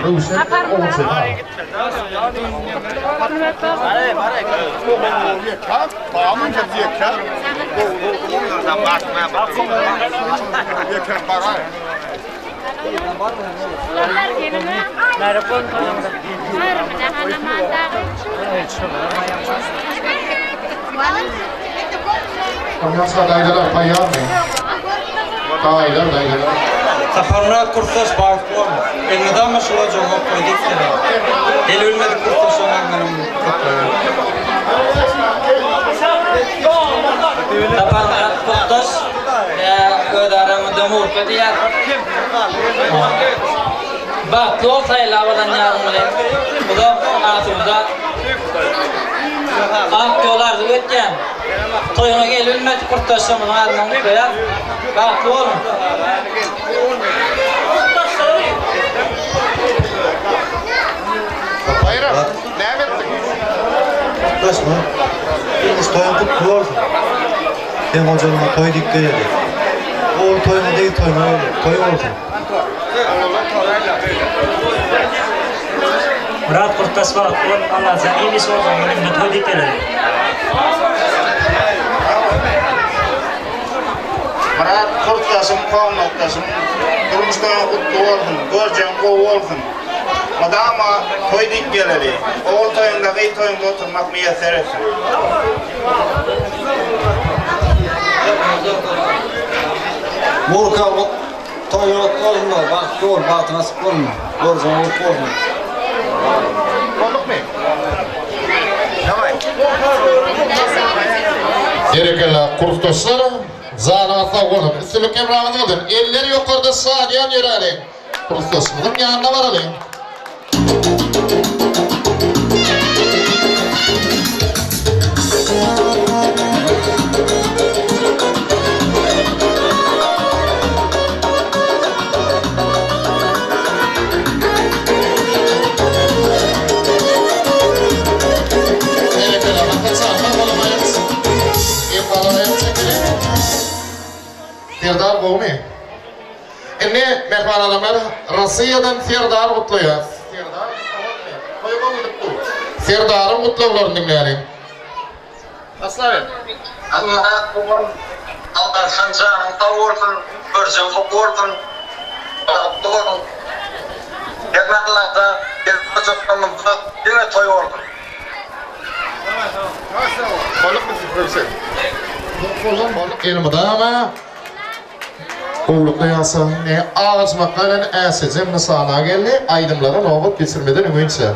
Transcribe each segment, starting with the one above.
Ruşen olsun. Bağımın tepsiye kâr. Ondan dayılar payar mı? Dayılar. Safarna kurtaş bağışlar. Elmeden meşhur cevap koyduk seni. El ölmedi kurtaş olanlarım. Safarna kurtaş. Gödarımı dömür kediyer. Bak yol sayılavadan yarımlı. Bu da altımda. Ak yollarda ötken. Toyuna gel ölmedi kurtaşımın adını koyar. Bak oğlum. Bayram, ne ettik? Kurtaşma. Biz toyun kutlu olsun. Sen hocamına toy dikkat edin. O toyuna değil toyuna öyle. Toy olsun. Murat kurtaş var. Allah sen iyi bir sorun. Benim toy dikkat edin. Murat kurtaşım, kavmaktaşım. Durmuştan kutlu olsun, göreceğim kov olsun. Madama toy dik geleli. Oğul toyunda, gıy toyunda oturmak müyesser etsin. Murka toyuna olma. Bak yol batına sıkılma. Göreceğim olma. Olduk mu? Tamam. Gerekli kurtuşlar zanatla olun. Üstünlük emrahını olun. Eller yukarıda sağlayan yörelim. Kurtuşumuzun yanına varalım. Serdar Boğmi. Şimdi mehman adamlar Rusya'dan Serdar Mutlu'ya. Serdar'ın Mutlu'larını dinleyelim. Aslan. Allah sancanın tavursun, göreceğim olsun. Doğru. Yakınlarda çocuklarımızda yine toy oldu. Olduk mu profesör? Elmada ama Oğlukta yasa ne ağaç makalen əsəcəm nısana geldi, aydımlara nobut geçirmeden ümünsə.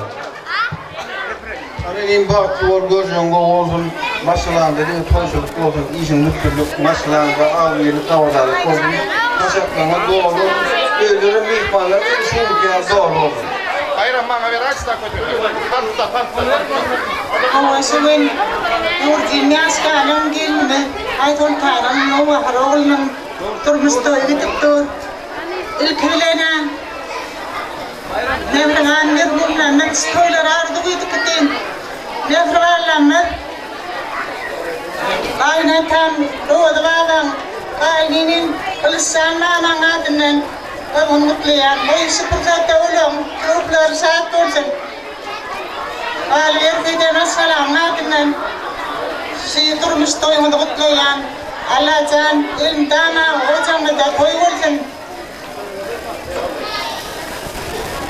Benim bak yol göreceğim olsun. Masalan dedi toyçuluk olsun. İşin mutluluk masalanında av yeri tavırları olsun. Taşaklama doğru. Öldürüm ihbarlar. Şimdi ya doğru olsun. Bayram bana bir aç da koydu. Panta. Ama senin Urginyas kanım gelme. Ay ton tanım no vahrolum. Turmusto evittur. İlkelena. Nevran nirbunla nextoylar ardu gitketin. Nevralanma. Aynen tam doğduğum kayninin lisanına adının onun mutluyan. Bu sıfırda oğlum gruplar saat olsun. Alir bir mesela adının şey durmuş toyunu mutluyan. Allah can ilmdana hocam da toy olsun.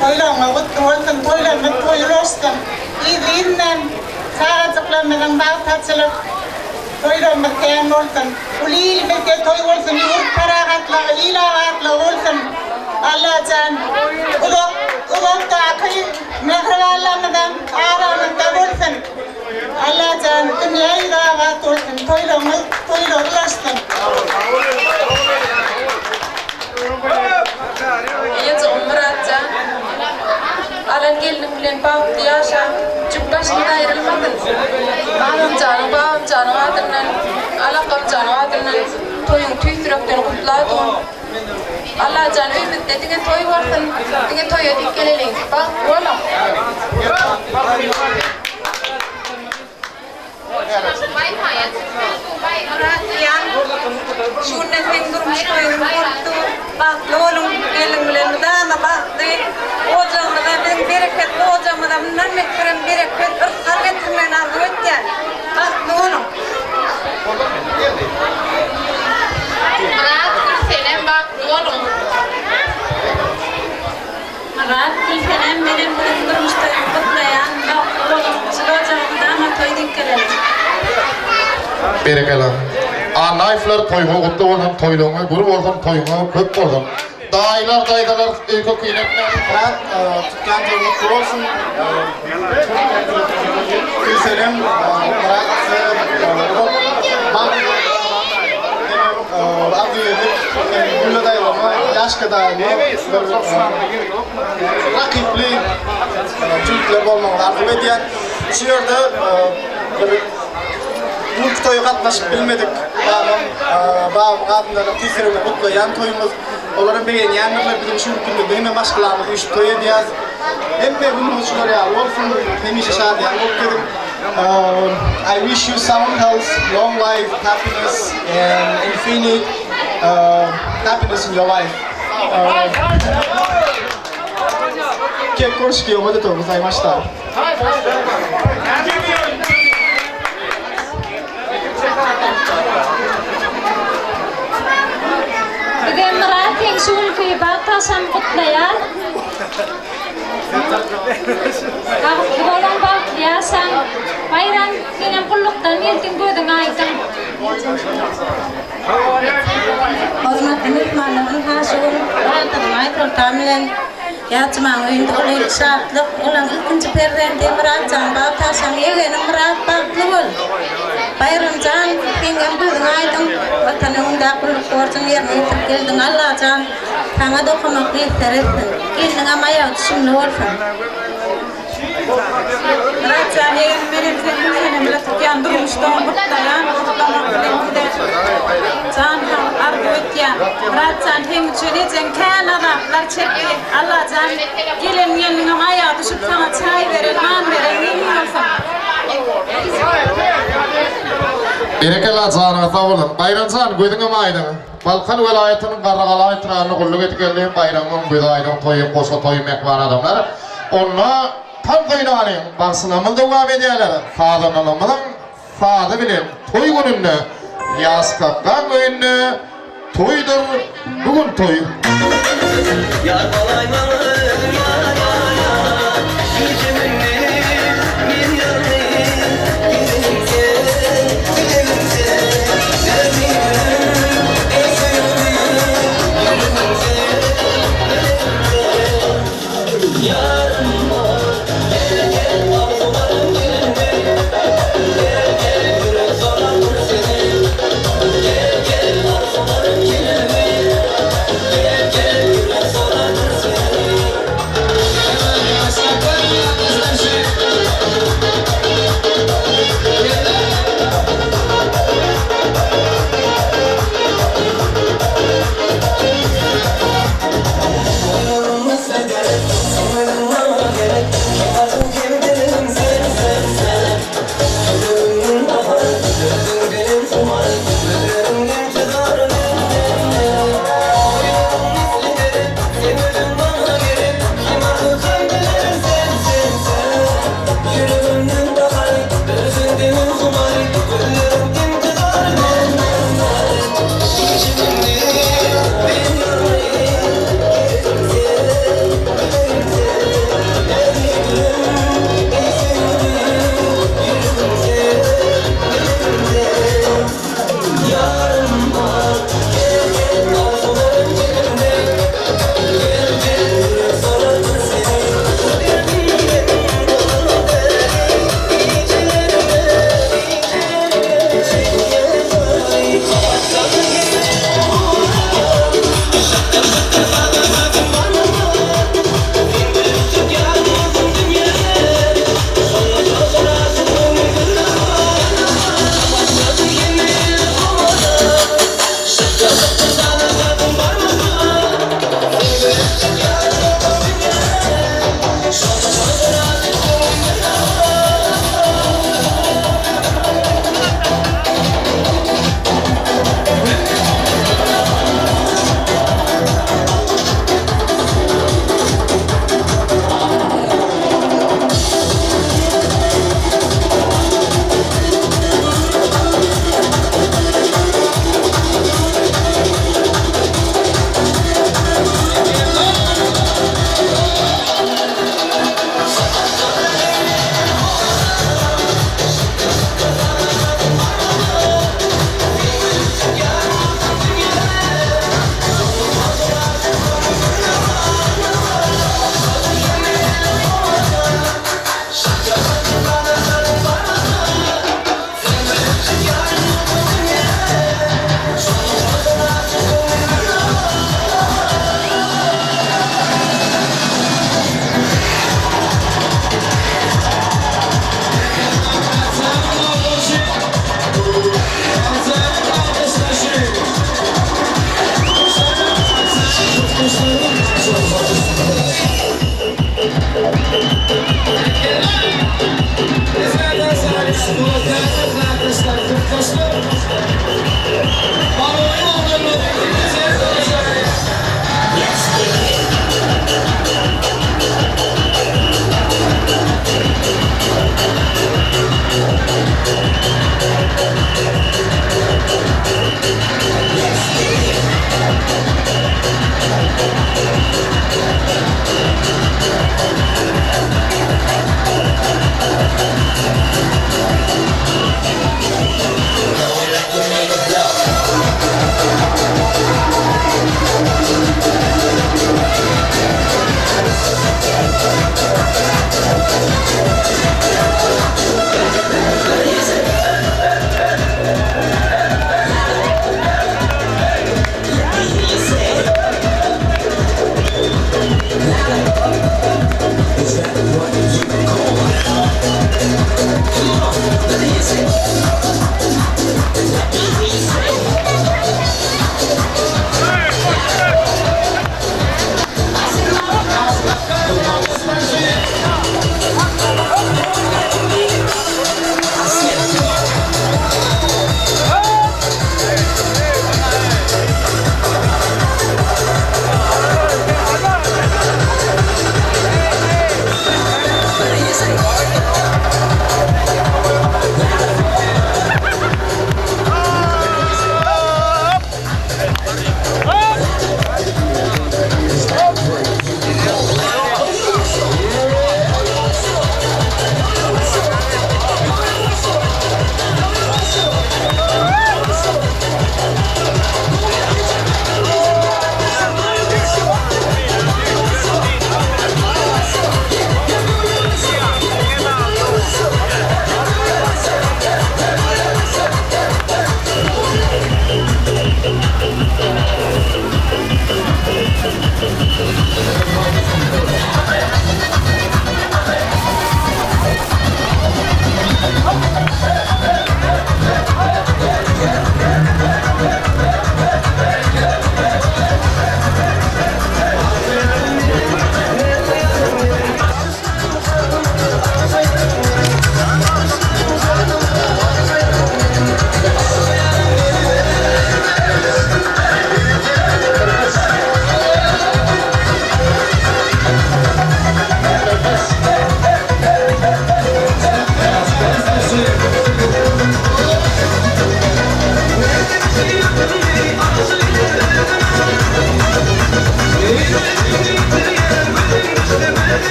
Toylama olsun toylama toylostum. İzlinden sağlıklamadan bağtatçılık. Toylama kayan olsun. Ulil bir toy olsun. Yurt paragatla, ilagatla olsun. Allah can ulukta akıyın mehrevalamadan aramında olsun. Allah can dünyayı dağıt olsun. Toylama toylostum. Jetzt umratsa. Alan geldim bilen bağ diyasa. Çok başında ayrılmadın. Bağım canım adından. Alakam canım adından. Toyun tüytüraktan kutladım. Allah can ümitte dine toy varsın. Dine toya dikkelelin. Bak oğlum. Şundan hem durmuş koyun kurtu. Bak oğlum gelin bilen dana bak de. O canına Murat Gülfenem benim durmuşta kutlayan Sılacağımda ama toyduk gelelim. Berekeli. Anayflar toyga kutlu bolan toyluğuna, guru bolan toyuna köp bolan. Daylar daydalar öykü kıymetler. Murat tutkan toyunu kutlu olsun. Gülfenem Murat adı yedik. Gülle daylama, yaşka daylama. Rakipli Türkler olmamalı arzu ediyen. Şu yerde bu toyu katlaşıp bilmedik. Bağım adından Gülfenem'e kutlayan toyumuz. Onların beğen yanlarlar bizim şu günde benim başkalarımız uyuşup toy ediyaz. Hep de bunun hoşçular ya. Olsun hemişe şadiyan olup I wish you sound health, long life, happiness, and infinite happiness in your life. 結婚式おめでとうございました。Bugün Murat yang sulki batasan kutlayan. Kebolong biasa, bayram dengan puluktan milting gue dengan ikan. Hormat mehmanlar hasil, rata maikro tamlen. Ya cuma untuk leksa, ulang ikan seperti yang Murat jam batasan ya kan Murat pakul. Bayram jam pinggang gue dengan ikan, waktu nunggu puluk korang yang terkil dengan Allah jam. Tangga do kamakli teres, ini dengan maya semua orang. Raja yang menentukan melatukan durusnya bertayan, kamakli jangan argutia. Raja yang jadi jengkel ada, lacek Allah jangan kilemnya dengan maya tu supaya cahaya bereman berengin apa. Berekeli canı sağolun. Bayram can güdüňe maýdyň. Balkan welaýatynyň garragaly ýetirany gullyk etgelýän bayramyň güdaýdyň toýy goşa toýmak bar adamlar. Onda tam toýnany bagsynamyň dowam edýärler. Fadanalymyň fady bilen toý gününde ýaskapdan öýünde toýdur bugün toý. Yar balayman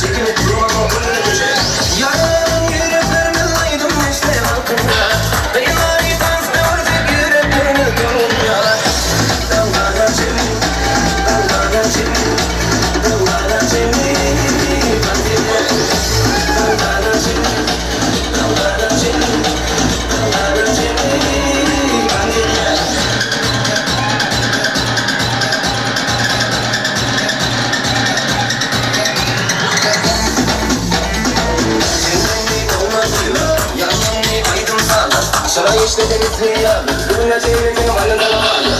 Çekilip durmam ölünce Yarın yüreklerimi aydım işte halkımda Benim haritam gördük yüreklerini durunca Dalgalar çevir, dalgalar çevir Dalgalar çevir, kalbime Dalgalar çevir, dalgalar çevir Dalgalar çevir, kalbime Saray işte denizli ya, gülüne çevirdim, haline de var